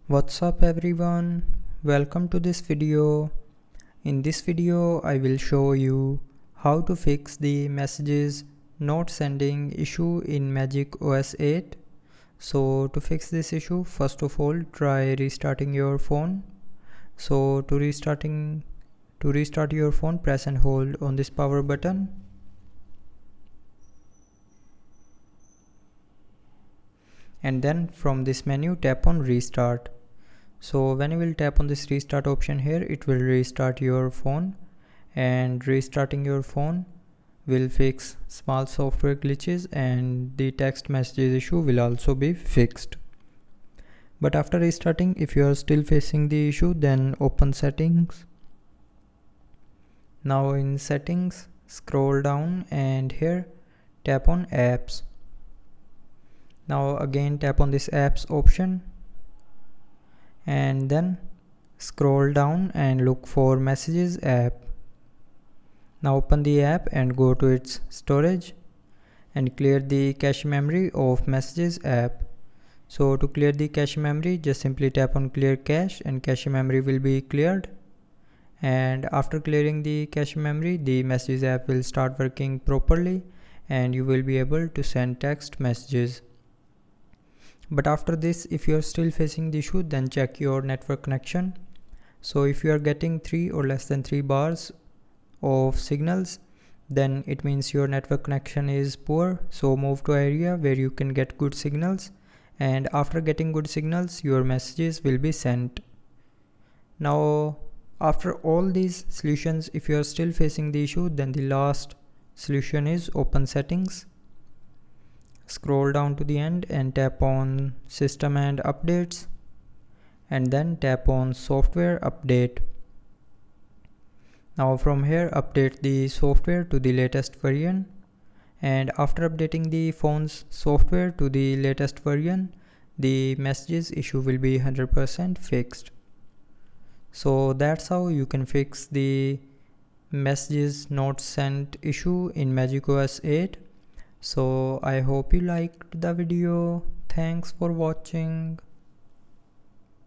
What's up everyone, welcome to this video. In this video I will show you how to fix the messages not sending issue in MagicOS 8. So to fix this issue, first of all try restarting your phone. So to restart your phone, press and hold on this power button. And then from this menu tap on restart. So when you will tap on this restart option here, it will restart your phone, and restarting your phone will fix small software glitches and the text messages issue will also be fixed. But after restarting, if you are still facing the issue, then open settings. Now in settings, scroll down and here tap on apps. Now again tap on this apps option and then scroll down and look for messages app. Now open the app and go to its storage and clear the cache memory of messages app. So to clear the cache memory, just simply tap on clear cache and cache memory will be cleared. And after clearing the cache memory, the messages app will start working properly and you will be able to send text messages. But after this, if you are still facing the issue, then check your network connection. So if you are getting 3 or less than 3 bars of signals, then it means your network connection is poor. So move to an area where you can get good signals, and after getting good signals, your messages will be sent. Now after all these solutions, if you are still facing the issue, then the last solution is open settings. Scroll down to the end and tap on system and updates and then tap on software update. Now from here update the software to the latest version, and after updating the phone's software to the latest version, the messages issue will be 100% fixed. So that's how you can fix the messages not sent issue in MagicOS 8. So I hope you liked the video. Thanks for watching.